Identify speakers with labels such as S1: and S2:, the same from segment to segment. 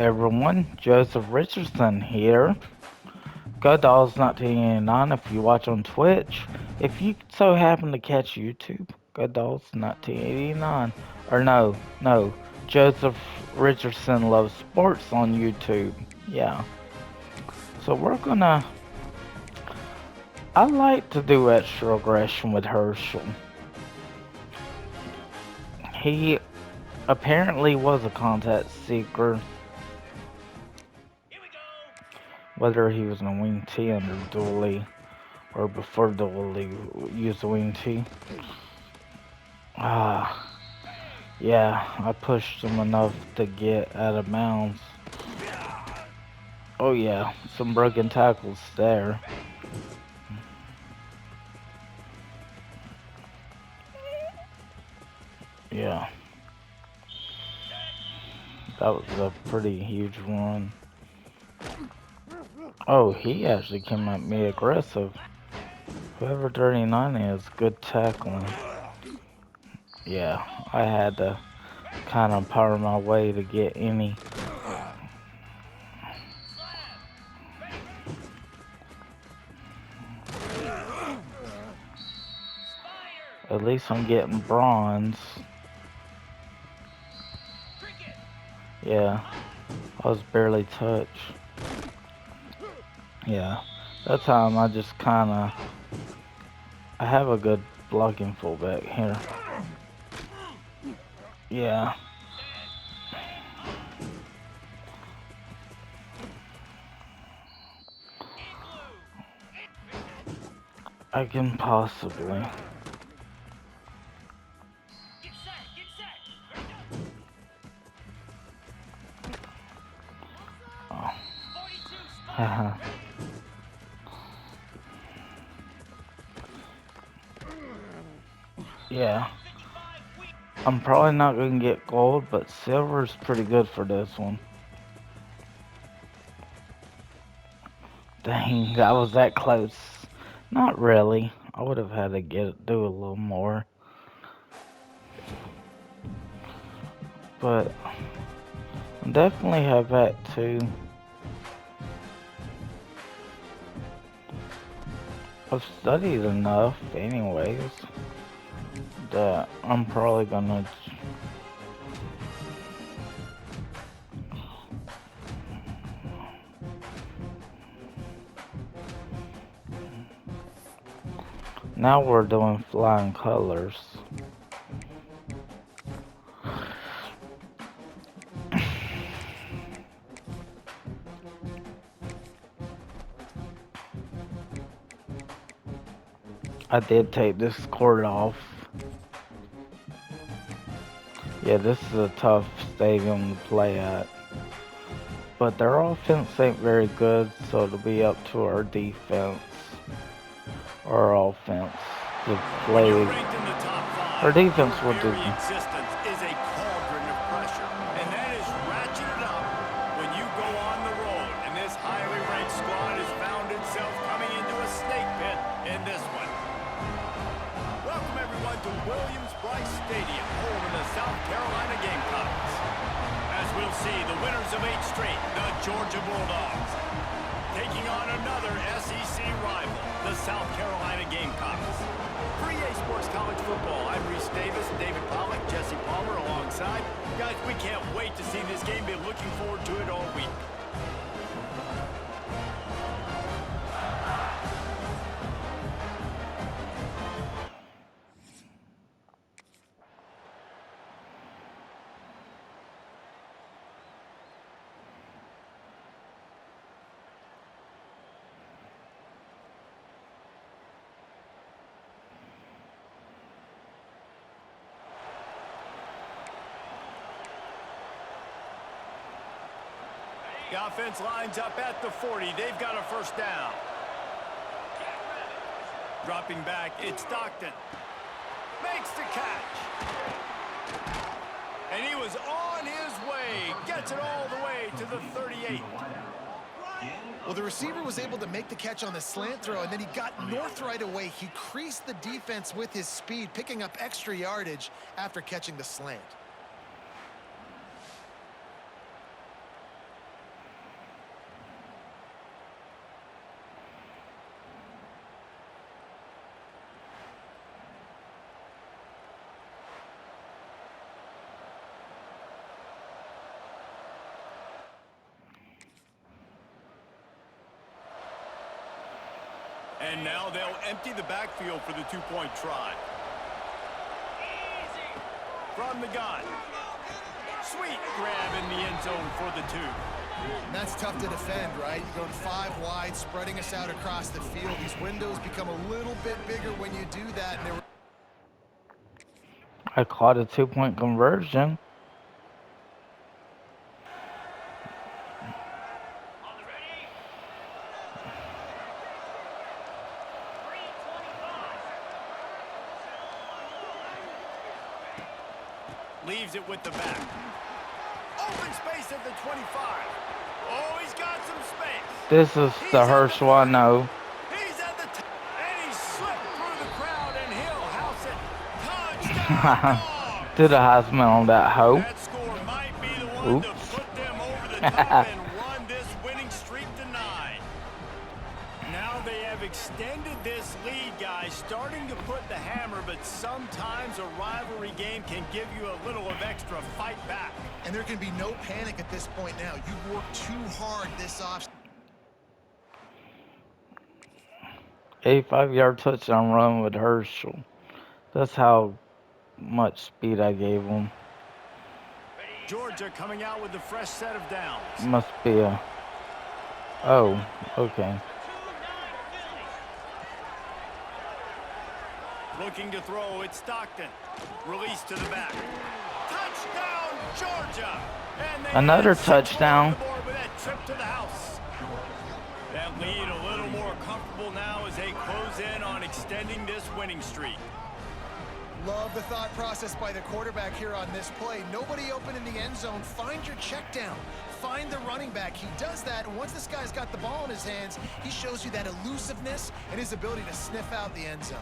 S1: Everyone, Joseph Richardson here. GoDolls 1989 if you watch on Twitch. If you so happen to catch YouTube, GoDolls 1989. Or no, Joseph Richardson Loves Sports on YouTube. Yeah. So I like to do extra aggression with Herschel. He apparently was a contact seeker. Whether he was in a wing T under Dooley or before Dooley used the wing T. Yeah, I pushed him enough to get out of bounds. Oh yeah, some broken tackles there. Yeah, that was a pretty huge one. Oh, he actually came at me aggressive. Whoever 39 is, good tackling. Yeah, I had to kind of power my way to get any. At least I'm getting bronze. Yeah, I was barely touched. Yeah, that time I just kinda... I have a good blocking fullback here. Yeah. I can possibly. Oh. Haha. Yeah. I'm probably not gonna get gold, but silver's pretty good for this one. Dang, I was that close. Not really. I would have had to do a little more. But I definitely have that too. I've studied enough anyways that I'm probably gonna... Now we're doing flying colors. I did take this court off. Yeah, this is a tough stadium to play at. But their offense ain't very good, so it'll be up to our defense. Or offense to play. Our defense will do.
S2: Existence is a cauldron of pressure, and that is ratcheted up when you go on the road. And this highly ranked squad has found itself coming into a snake pit in this one. Welcome everyone to Williams-Brice Stadium, home of the South Carolina Gamecocks. As we'll see, the winners of 8 straight, the Georgia Bulldogs, taking on another SEC rival, the South Carolina Gamecocks. For EA Sports College Football, I'm Reese Davis, David Pollack, Jesse Palmer alongside. Guys, we can't wait to see this game. Been looking forward to it all week. The offense lines up at the 40. They've got a first down. Dropping back, it's Stockton. Makes the catch. And he was on his way. Gets it all the way to the 38.
S3: Well, the receiver was able to make the catch on the slant throw, and then he got north right away. He creased the defense with his speed, picking up extra yardage after catching the slant.
S2: And now they'll empty the backfield for the two-point try. From the gun. Sweet grab in the end zone for the 2.
S3: And that's tough to defend, right? You're going 5 wide, spreading us out across the field. These windows become a little bit bigger when you do that. And
S1: I caught a 2-point conversion.
S2: Leaves it with the back. Open space at the 25. Oh, he's got some space.
S1: This is the Herschel I know.
S2: He's at the top. And he slipped through the crowd, and he'll house it. Touchdown!
S1: Do the Heisman on that hoe.
S2: That score might be the one to put them over the top and run this winning streak to 9. Now they have extended this lead, guys, starting to put the hammer, but sometimes a rivalry game can give you a little of extra fight back.
S3: And there can be no panic at this point now. You've worked too hard this off.
S1: 85-yard touchdown run with Herschel. That's how much speed I gave him.
S2: Georgia coming out with a fresh set of downs.
S1: Must be a... Oh, okay.
S2: Looking to throw, it's Stockton. Release to the back. Touchdown, Georgia! And they
S1: Another
S2: had 6
S1: touchdown.
S2: on the board with that trip to the house. That lead a little more comfortable now as they close in on extending this winning streak.
S3: Love the thought process by the quarterback here on this play. Nobody open in the end zone. Find your check down. Find the running back. He does that, and once this guy's got the ball in his hands, he shows you that elusiveness and his ability to sniff out the end zone.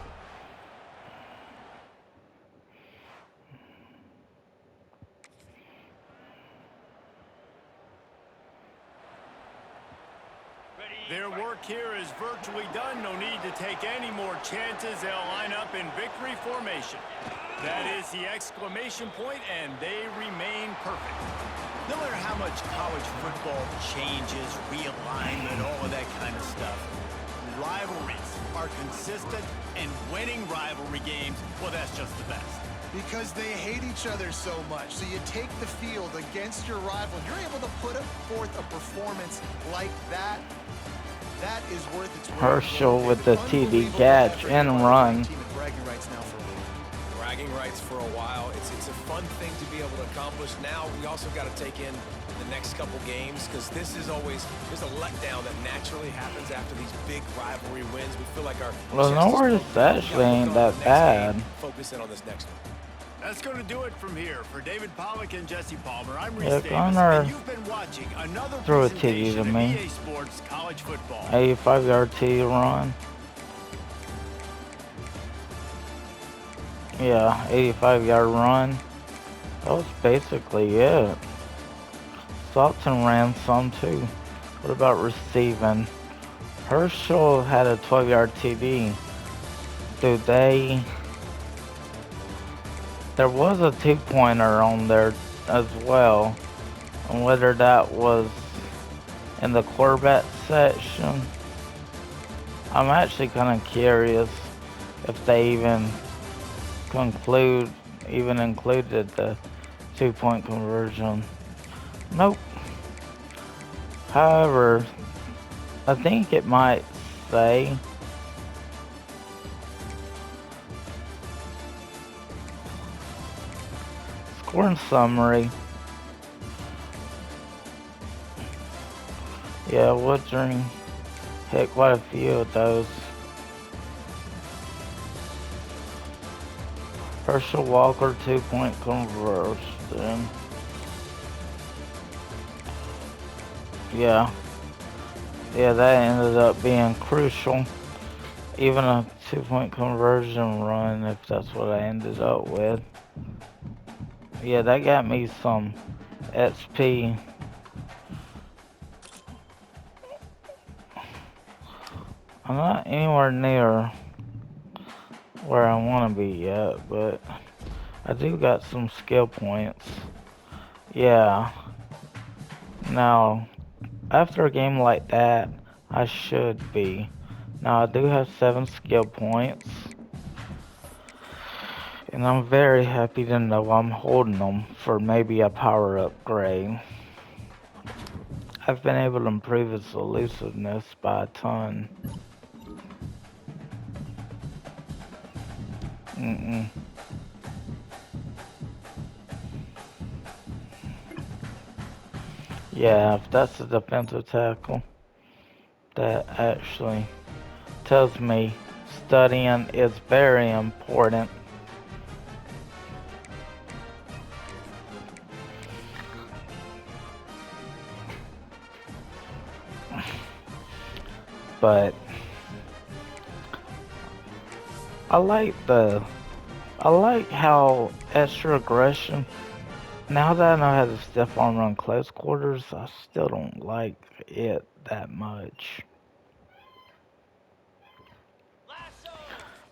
S2: Their work here is virtually done. No need to take any more chances. They'll line up in victory formation. That is the exclamation point, and they remain perfect. No matter how much college football changes, realignment, all of that kind of stuff, rivalries are consistent, and winning rivalry games, well, that's just the best.
S3: Because they hate each other so much. So you take the field against your rival. You're able to put forth a performance like that. That is worth its weight.
S1: Herschel with the TD catch and run.
S3: Bragging rights now for a week.
S4: Bragging rights for a while. It's a fun thing to be able to accomplish. Now we also got to take in the next couple games, because this is always, there's a letdown that naturally happens after these big rivalry wins. We feel like our
S1: Well, nowhere it's actually ain't that bad.
S4: Focus in on this next one.
S2: That's going to do it from here. For David Pollack and Jesse Palmer, I'm Reese
S1: Yeah,
S2: Davis,
S1: Connor
S2: and you've been watching another
S1: threw a TD
S2: presentation
S1: to
S2: of
S1: me.
S2: EA Sports College Football.
S1: 85-yard TD run. Yeah, 85-yard run. That was basically it. Salton ran some too. What about receiving? Herschel had a 12-yard TD. There was a 2-pointer on there as well. And whether that was in the quarterback section, I'm actually kind of curious if they even included the 2-point conversion. Nope. However, I think it might say scoring summary. Yeah, Woodring hit quite a few of those. Herschel Walker 2-point conversion. Yeah, that ended up being crucial. Even a 2-point conversion run, if that's what I ended up with. Yeah, that got me some XP. I'm not anywhere near where I want to be yet, but I do got some skill points. Yeah. Now, after a game like that, I should be Now I do have 7 skill points, and I'm very happy to know I'm holding them for maybe a power upgrade. I've been able to improve its elusiveness by a ton. Mm-mm. Yeah, if that's a defensive tackle, that actually tells me studying is very important. But I like the I like how extra aggression. Now that I know how to step on run close quarters, I still don't like it that much.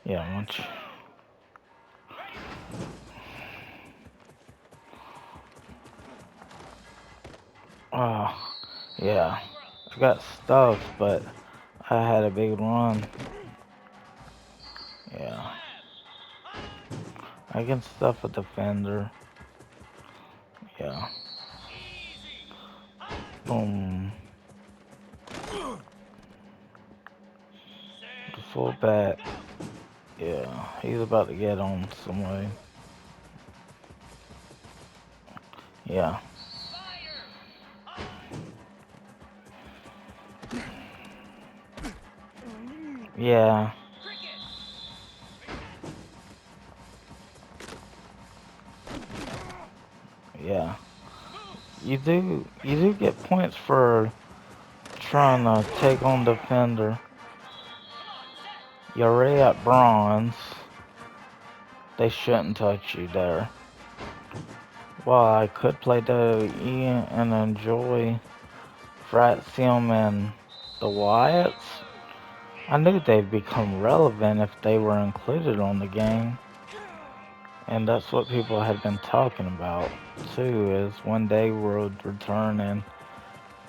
S1: Yeah, once. Oh, yeah. I got stuff, but I had a big run. Yeah. I can stuff a defender. Yeah. Boom. The fullback. Yeah, he's about to get on some way. Yeah. Yeah. Yeah. You do get points for trying to take on defender. You're already at bronze. They shouldn't touch you there. Well, I could play WWE and enjoy Fraxium and the Wyatts. I knew they'd become relevant if they were included on the game. And that's what people had been talking about too, is one day would return and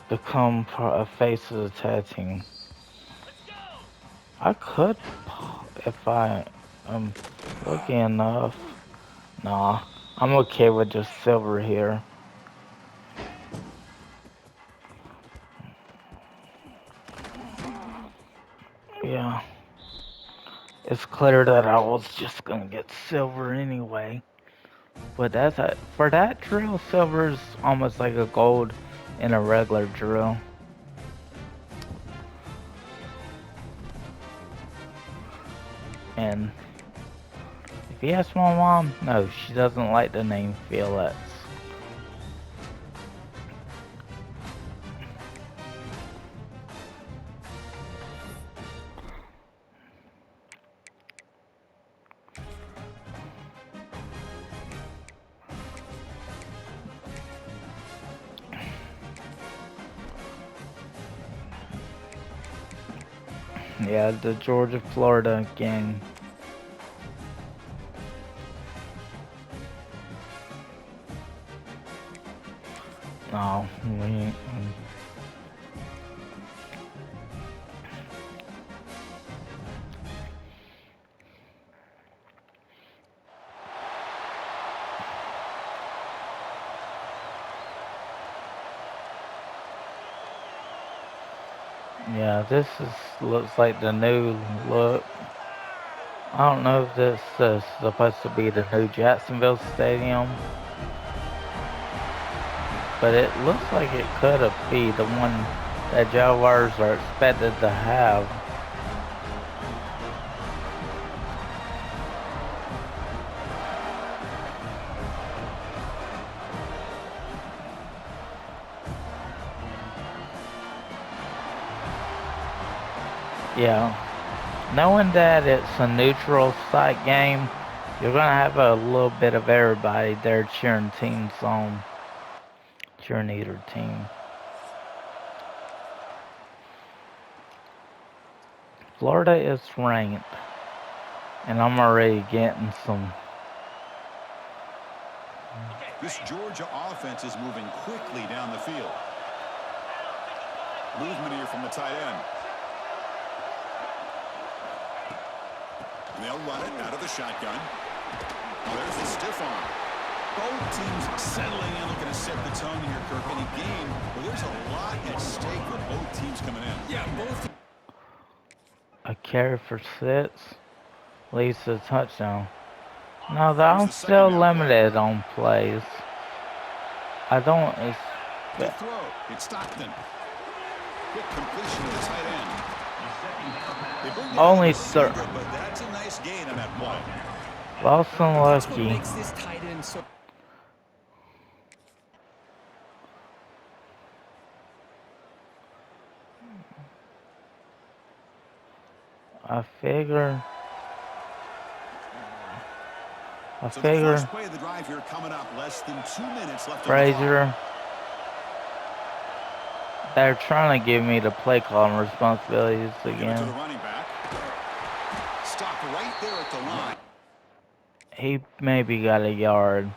S1: become a face of the tag team. I could, if I am lucky enough. Nah, I'm okay with just silver here. Yeah, it's clear that I was just gonna get silver anyway. But for that drill, silver's almost like a gold in a regular drill. And if you ask my mom, no, she doesn't like the name Felix. Yeah, the Georgia Florida game. No, we. Yeah, this looks like the new look. I don't know if this is supposed to be the new Jacksonville Stadium, but it looks like it could be the one that Jaguars are expected to have. Yeah, knowing that it's a neutral site game, you're gonna have a little bit of everybody there cheering teams on, cheering either team. Florida is ranked, and I'm already getting some.
S5: This Georgia offense is moving quickly down the field. Movement here from the tight end. And they'll run it out of the shotgun. Oh, there's the stiff arm. Both teams settling in, looking to set the tone here, Kirk. In a game where there's a lot at stake for both teams coming in.
S4: Yeah, both.
S1: A carry for 6 leads to a touchdown. No, I'm still limited on plays. I don't
S5: The
S1: expect.
S5: throw. It's Stockton. Quick completion to the tight end. They bring down
S1: Only
S5: the receiver, but that's a nice gain on that play.
S1: Lost and
S4: That's what
S1: lucky.
S4: makes this tight end so.
S1: I figure.
S5: So the first play of the drive here coming up. Less than 2 minutes left on the clock.
S1: Frazier. They're trying to give me the play calling responsibilities
S5: Give it to the
S1: again.
S5: running back. Stop right there at the line.
S1: He maybe got a yard.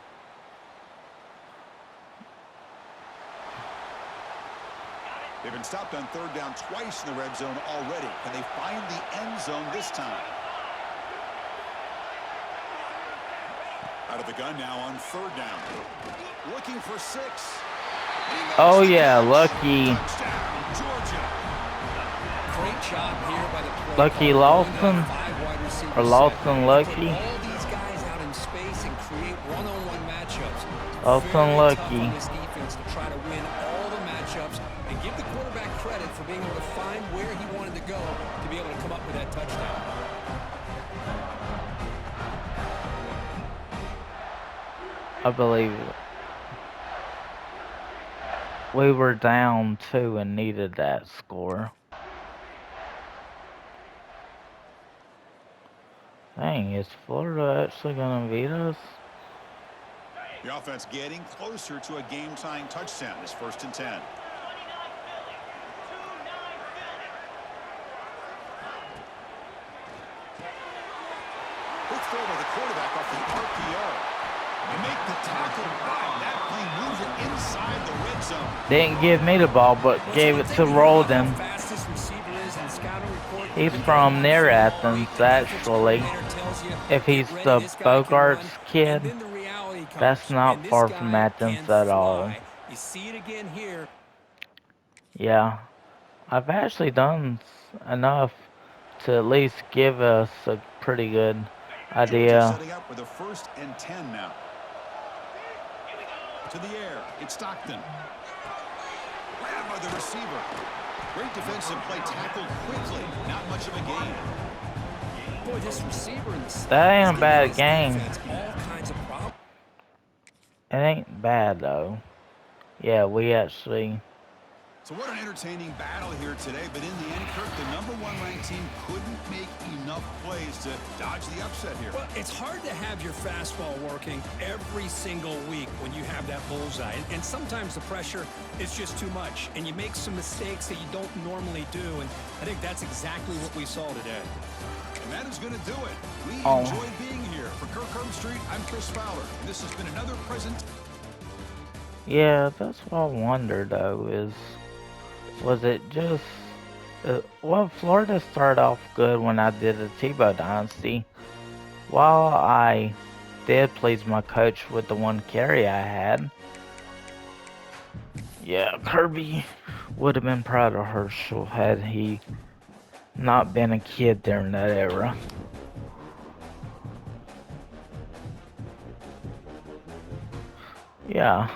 S5: They've been stopped on third down twice in the red zone already. Can they find the end zone this time? Out of the gun now on third down. Looking for 6.
S1: Oh yeah, lucky.
S5: Touchdown, Georgia.
S4: Great job here by the play
S1: Lucky
S4: caller.
S1: Lawson?
S4: Five wide receiver
S1: Or
S4: set.
S1: Lawson
S4: Take
S1: Lucky?
S4: all these guys out in space and create one-on-one matchups.
S1: Lawson
S4: Very
S1: Lucky.
S4: tough on this defense to try to win all the matchups and give the quarterback credit for being able to find where he wanted to go to be able to come up with that touchdown.
S1: I believe it. We were down 2 and needed that score. Dang, is Florida actually gonna beat us?
S5: The offense getting closer to a game-tying touchdown. It's 1st and 10. Quick throw by the quarterback off the RPO. They make the tackle. Wow, that play moves it inside the red zone.
S1: Didn't give me the ball, but gave it to Rolden.
S4: Fastest receiver is in scouting report.
S1: He's from near Athens, actually. If he's the Bogarts kid, that's not far from Athens at all.
S4: You see it again here.
S1: Yeah, I've actually done enough to at least give us a pretty good
S5: Georgia
S1: idea.
S5: setting up with a 1st and 10 now. To the air, it's Stockton. Grabbed by the receiver. Great defensive play, tackled quickly. Not much of a gain.
S4: Boy, this receiver in the
S1: That ain't a bad game.
S4: all kinds of problems.
S1: It ain't bad though. Yeah, we actually.
S5: So what an entertaining battle here today, but in the end, Kirk, the #1 ranked team couldn't make enough plays to dodge the upset here.
S4: Well, it's hard to have your fastball working every single week when you have that bullseye. And sometimes the pressure is just too much, and you make some mistakes that you don't normally do. And I think that's exactly what we saw today.
S5: And that is going to do it. We
S1: Oh.
S5: enjoyed being here. For Kirk Street, I'm Chris Fowler, and this has been another present.
S1: Yeah, that's what I wonder though. Was it just? Well, Florida started off good when I did the Tebow Dynasty. While I did please my coach with the 1 carry I had. Yeah, Kirby would have been proud of Herschel had he not been a kid during that era. Yeah.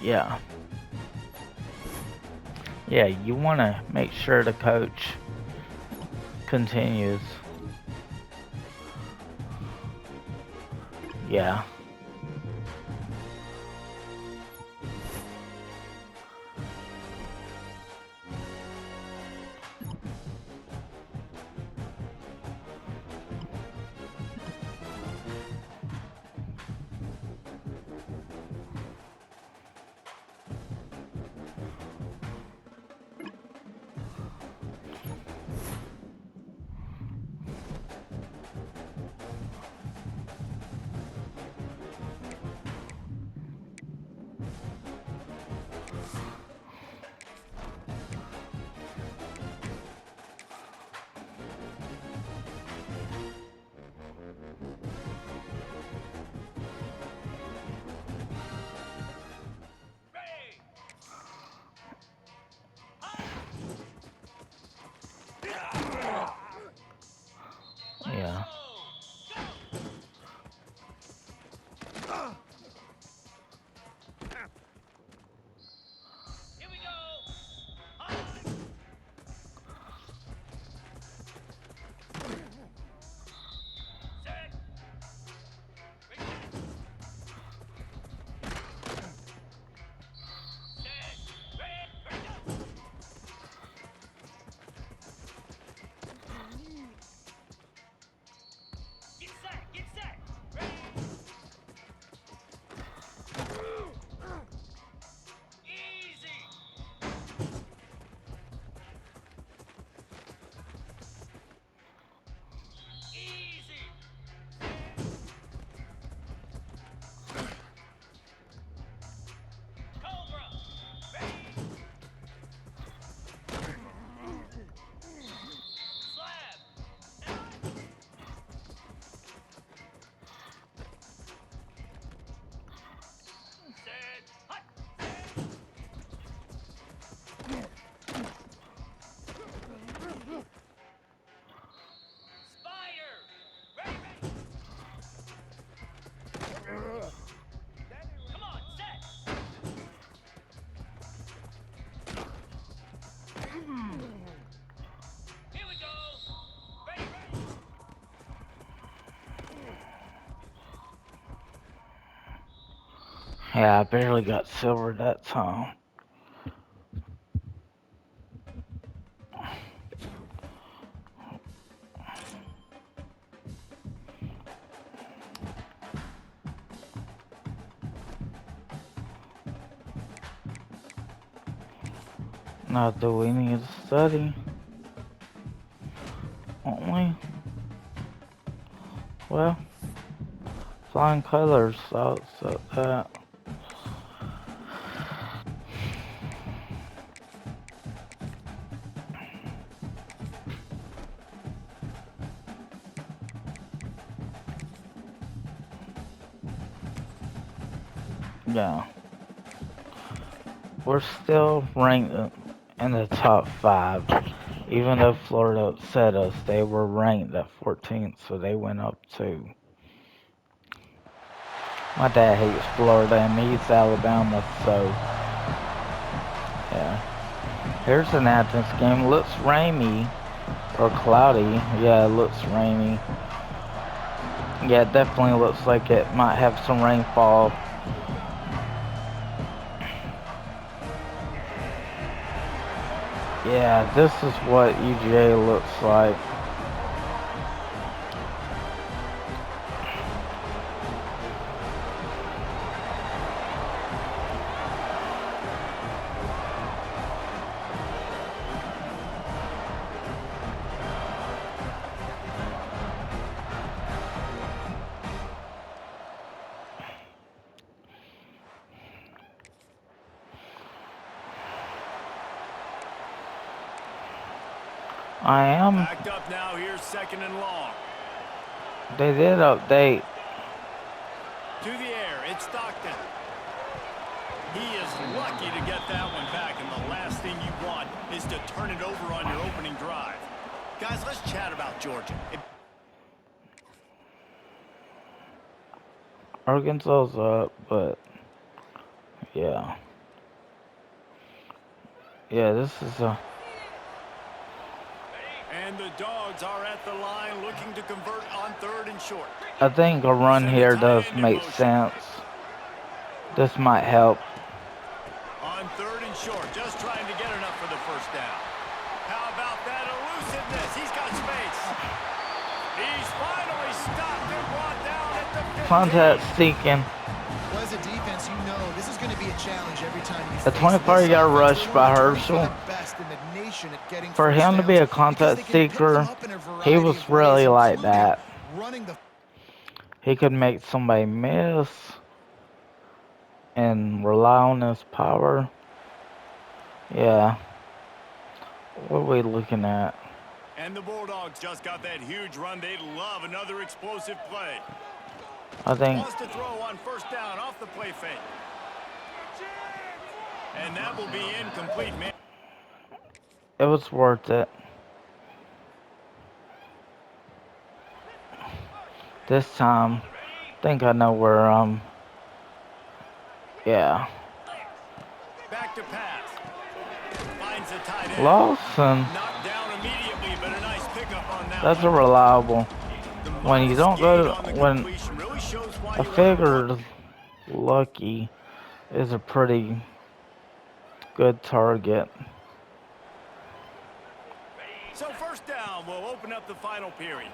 S1: Yeah. Yeah, you want to make sure the coach continues. Yeah. Yeah, I barely got silver that time. Now, do we need to study? Only? Well, flying colors, so that. Yeah. We're still ranked in the top 5. Even though Florida upset us, they were ranked at 14th, so they went up 2. My dad hates Florida and he's Alabama, so yeah. Here's an Athens game. Looks rainy or cloudy. Yeah, it looks rainy. Yeah, it definitely looks like it might have some rainfall. Yeah, this is what UGA looks like. I am.
S2: Backed up now. Here's 2nd and long.
S1: They did update.
S2: To the air. It's Stockton. He is lucky to get that one back, and the last thing you want is to turn it over on your opening drive. Guys, let's chat about Georgia.
S1: Arkansas's up, but yeah. Yeah, this is a.
S2: And the Dogs are at the line looking to convert on 3rd and short.
S1: I think a run here does make sense. This might help.
S2: On 3rd and short, just trying to get enough for the first down. How about that elusiveness? He's got space. He's finally stopped and brought down at the 15.
S1: Contact seeking.
S3: Well, as a defense, you know this is going to be a challenge every time you
S1: A 25-yard rush by Herschel. For him to be a contact seeker, he was really like that. He could make somebody miss and rely on his power. Yeah. What are we looking at?
S2: And the Bulldogs just got that huge run. They'd love another explosive play.
S1: I think.
S2: Wants to throw on 1st down off the play fake. And that will be incomplete, man.
S1: It was worth it. This time, I think I know where, yeah.
S2: Back to pass. Finds a tight end.
S1: Lawson.
S2: Knocked down immediately, but a nice pickup on that.
S1: That's a reliable. When you don't go to, when
S2: really shows why
S1: I figured Lucky is a pretty good target.
S2: So 1st down will open up the final period.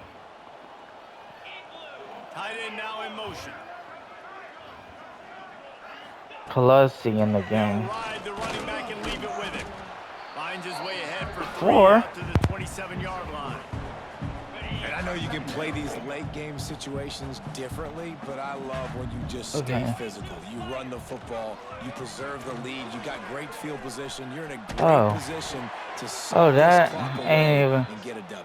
S2: Tight end now in motion.
S1: Pelosi in the game.
S2: Ride the running back and leave it with him. Finds his way ahead for 3
S1: 4.
S2: out to the 27-yard line.
S4: And I know you can play these late game situations differently, but I love when you just stay physical. You run the football, you preserve the lead, you got great field position, you're in a great position to suck this clock away and get a W.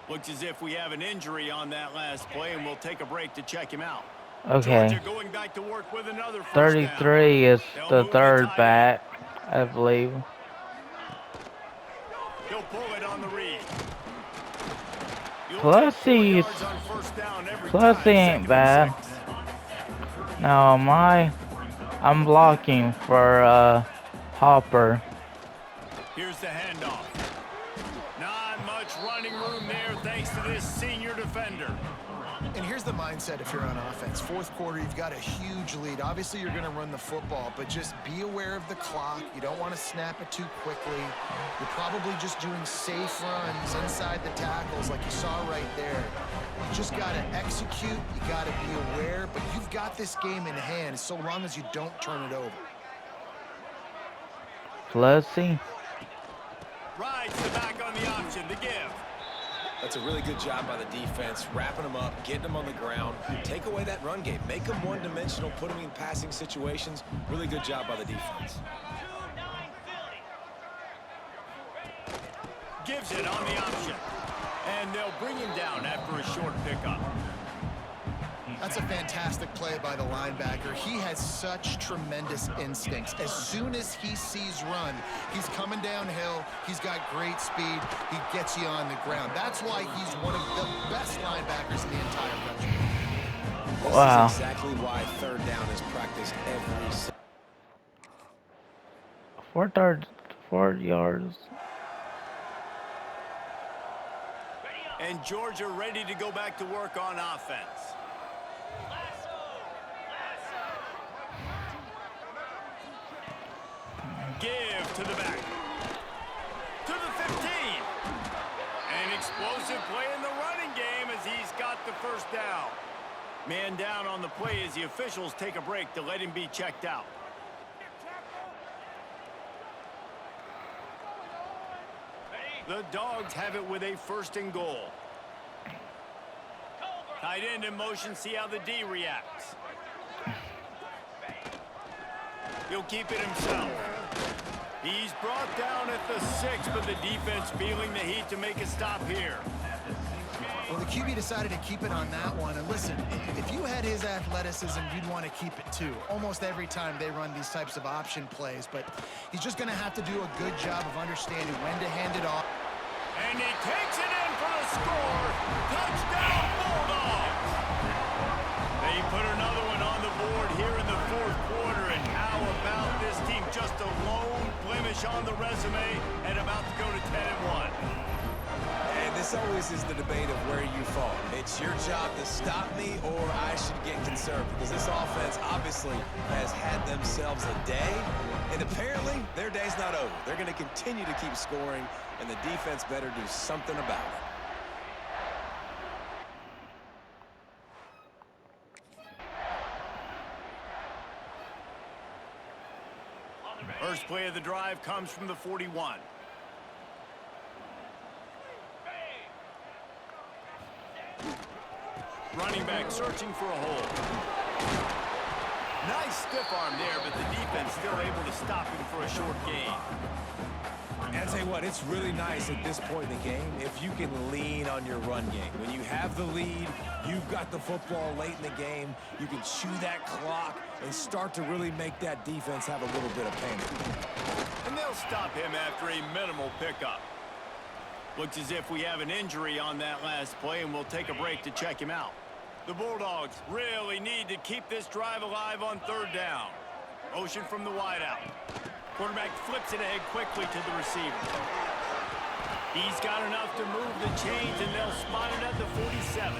S2: Looks as if we have an injury on that last play, and we'll take a break to check him out.
S1: Okay.
S2: Georgia going back to work with another
S1: 33 is the 3rd back, I believe.
S2: He'll pull it on the read.
S1: Pelosi ain't bad. Now I'm blocking for Hopper.
S2: Here's the handoff. Not much running room there thanks to this senior defender.
S3: And here's Here's the mindset if you're on offense. Fourth quarter, you've got a huge lead. Obviously, you're going to run the football, but just be aware of the clock. You don't want to snap it too quickly. You're probably just doing safe runs inside the tackles like you saw right there. You just got to execute. You got to be aware, but you've got this game in hand so long as you don't turn it over.
S1: Let's see.
S2: Rides the back on the option to give.
S4: That's a really good job by the defense, wrapping them up, getting them on the ground. Take away that run game. Make them one-dimensional, put them in passing situations. Really good job by the defense.
S2: Gives it on the option. And they'll bring him down after a short pickup.
S3: That's a fantastic play by the linebacker. He has such tremendous instincts. As soon as he sees run, he's coming downhill. He's got great speed. He gets you on the ground. That's why he's one of the best linebackers in the entire country.
S1: Wow.
S4: This is exactly why third down is practiced every
S1: 4 yards.
S2: And Georgia ready to go back to work on offense. Give to the back. To the 15. An explosive play in the running game as he's got the first down. Man down on the play as the officials take a break to let him be checked out. The Dogs have it with a 1st and goal. Tight end in motion, see how the D reacts. He'll keep it himself. He's brought down at the 6, but the defense feeling the heat to make a stop here.
S3: Well, the QB decided to keep it on that one. And listen, if you had his athleticism, you'd want to keep it too. Almost every time they run these types of option plays. But he's just going to have to do a good job of understanding when to hand it off.
S2: And he takes it in for the score. Touchdown, Bulldogs! They put another one on the board here in the 4th quarter. And how about this team? Just a lone blemish on the resume and about to go to 10-1.
S4: And this always is the debate of where you fall. It's your job to stop me or I should get concerned because this offense obviously has had themselves a day, and apparently their day's not over. They're going to continue to keep scoring, and the defense better do something about it.
S2: First play of the drive comes from the 41. Running back searching for a hole. Nice stiff arm there, but the defense still able to stop him for a short gain.
S4: And I'll tell you what, it's really nice at this point in the game if you can lean on your run game. When you have the lead, you've got the football late in the game, you can chew that clock and start to really make that defense have a little bit of panic.
S2: And they'll stop him after a minimal pickup. Looks as if we have an injury on that last play, and we'll take a break to check him out. The Bulldogs really need to keep this drive alive on 3rd down. Motion from the wideout. Quarterback flips it ahead quickly to the receiver. He's got enough to move the chains, and they'll spot it at the 47.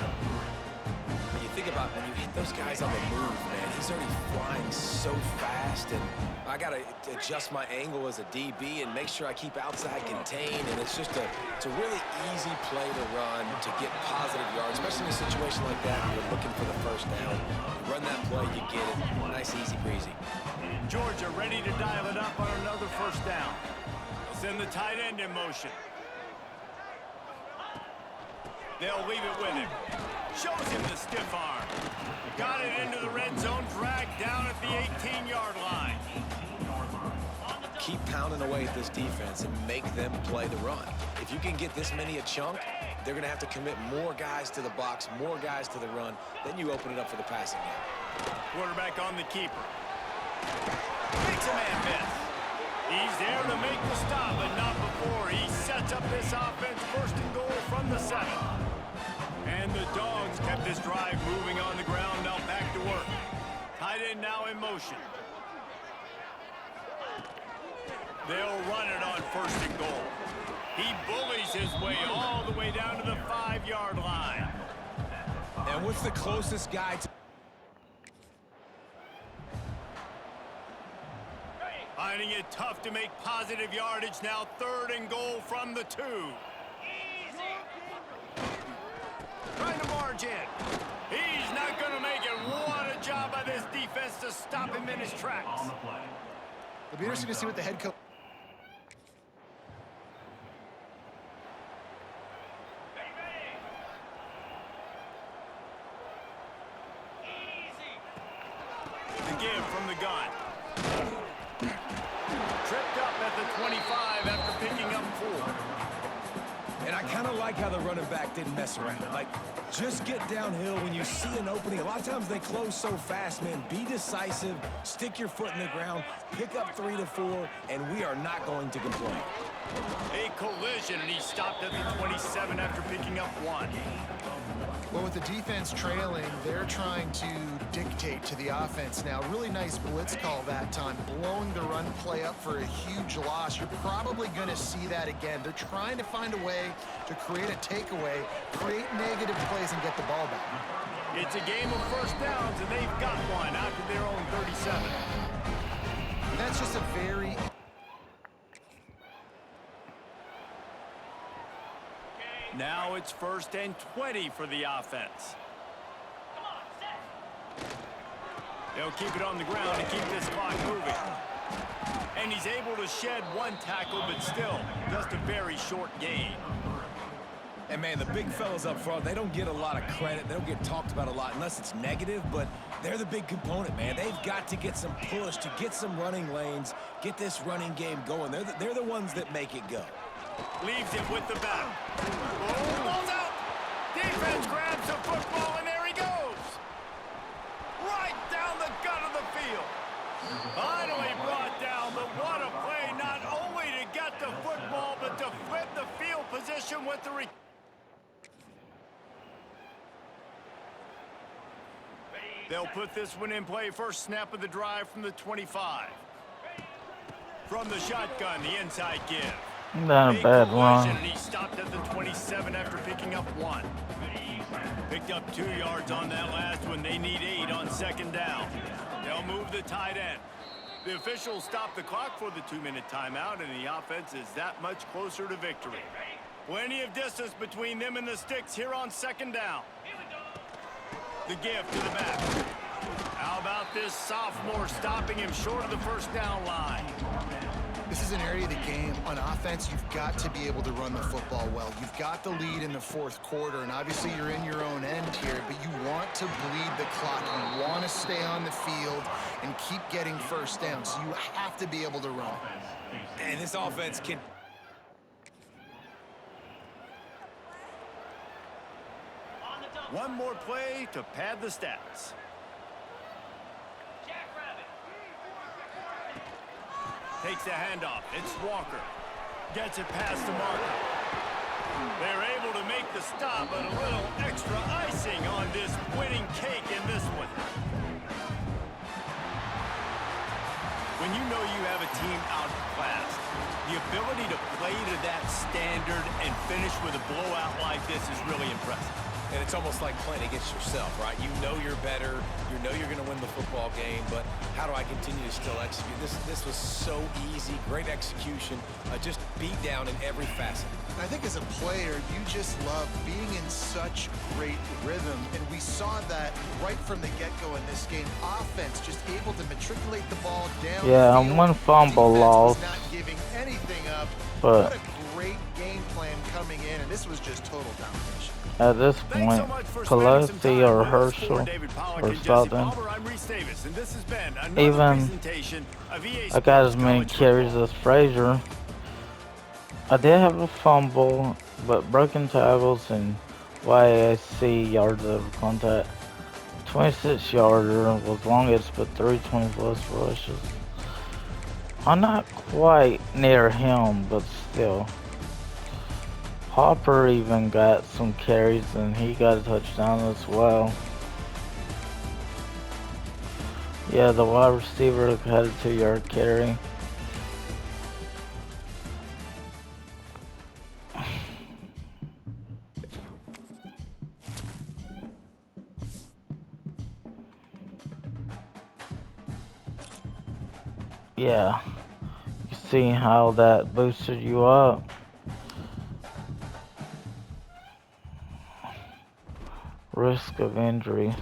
S4: When you think about when you hit those guys on the move, man, he's already flying so fast, and I got to adjust my angle as a DB and make sure I keep outside contained, and it's just it's a really easy play to run to get positive yards, especially in a situation like that where you're looking for the 1st down. You run that play, you get it. Nice, easy breezy.
S2: Georgia ready to dial it up on another 1st down. They'll send the tight end in motion. They'll leave it with him. Shows him the stiff arm. Got it into the red zone, dragged down at the 18-yard line.
S4: Keep pounding away at this defense and make them play the run. If you can get this many a chunk, they're going to have to commit more guys to the box, more guys to the run. Then you open it up for the passing game.
S2: Quarterback on the keeper. Makes a man miss. He's there to make the stop, but not before. He sets up this offense 1st and goal from the 7. And the Dogs kept this drive moving on the ground. Now back to work. Tight end now in motion. They'll run it on 1st and goal. He bullies his way all the way down to the 5-yard line.
S4: And what's the closest guy to...
S2: Finding it tough to make positive yardage now. 3rd and goal from the 2. Trying to march in. He's not going to make it. What a job by this defense to stop him in his tracks.
S3: It'll be interesting to see what the head coach...
S2: The give from the gun. Tripped up at the 25 after picking up 4.
S4: And I kind of like how the running back didn't mess around. Like, just get downhill when you see an opening. A lot of times they close so fast, man. Be decisive, stick your foot in the ground, pick up 3 to 4, and we are not going to complain.
S2: A collision, and he stopped at the 27 after picking up 1.
S3: Well, with the defense trailing, they're trying to dictate to the offense now. Really nice blitz call that time, blowing the run play up for a huge loss. You're probably going to see that again. They're trying to find a way to create a takeaway, create negative plays, and get the ball back.
S2: It's a game of first downs, and they've got one out to their own 37.
S3: That's just a very...
S2: Now it's 1st and 20 for the offense. They'll keep it on the ground and keep this clock moving. And he's able to shed 1 tackle, but still just a very short gain.
S4: And, man, the big fellas up front, they don't get a lot of credit. They don't get talked about a lot unless it's negative, but they're the big component, man. They've got to get some push, to get some running lanes, get this running game going. They're the ones that make it go.
S2: Leaves it with the back. Oh, ball's out. Defense grabs the football, and there he goes. Right down the gut of the field. Finally brought down, but what a play. Not only to get the football, but to flip the field position with the... They'll put this one in play. First snap of the drive from the 25. From the shotgun, the inside give.
S1: Not a bad run.
S2: And he stopped at the 27 after picking up 1. Picked up 2 yards on that last one. They need 8 on 2nd down. They'll move the tight end. The officials stop the clock for the 2-minute timeout, and the offense is that much closer to victory. Plenty of distance between them and the sticks here on 2nd down. The give to the back. How about this sophomore stopping him short of the first down line?
S3: This is an area of the game. On offense, you've got to be able to run the football well. You've got the lead in the 4th quarter, and obviously you're in your own end here, but you want to bleed the clock. You want to stay on the field and keep getting first downs. So you have to be able to run.
S4: And this offense can...
S2: One more play to pad the stats. Takes the handoff. It's Walker. Gets it past the marker. They're able to make the stop, but a little extra icing on this winning cake in this one. When you know you have a team outclassed, the ability to play to that standard and finish with a blowout like this is really impressive.
S4: And it's almost like playing against yourself, right? You know you're better. You know you're going to win the football game, but how do I continue to still execute? This was so easy. Great execution. Just beat down in every facet.
S3: I think as a player, you just love being in such great rhythm, and we saw that right from the get-go in this game. Offense just able to matriculate the ball down.
S1: Yeah, one fumble loss.
S3: Not giving anything up.
S1: But
S3: what a great game plan coming in, and this was just total domination.
S1: At this point, Pelosi or Herschel or something, even I got as many carries as Frazier. I did have a fumble, but broken tackles and YAC yards of contact. 26-yarder was longest, but 320+ rushes. I'm not quite near him, but still. Hopper even got some carries and he got a touchdown as well. Yeah, the wide receiver had a 2-yard carry. Yeah, you see how that boosted you up? Risk of injury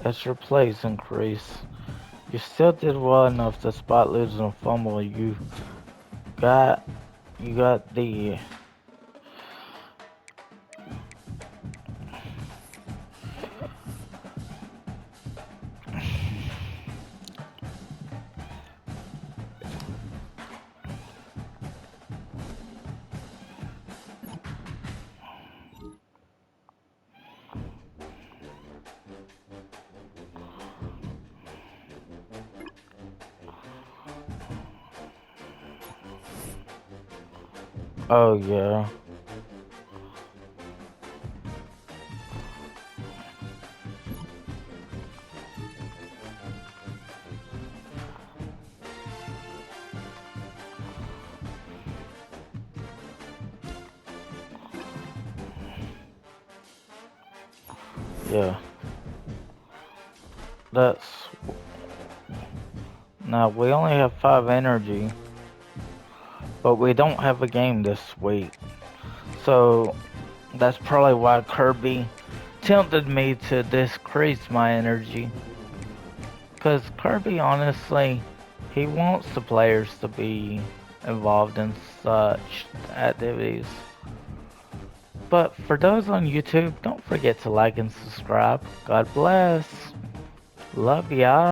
S1: as your plays increase. You still did well enough to spot losing a fumble. Got you got the oh yeah. Yeah. That's now we only have 5 energy, but we don't have a game this week. So that's probably why Kirby tempted me to decrease my energy. Cause Kirby honestly, he wants the players to be involved in such activities. But for those on YouTube, don't forget to like and subscribe. God bless. Love ya.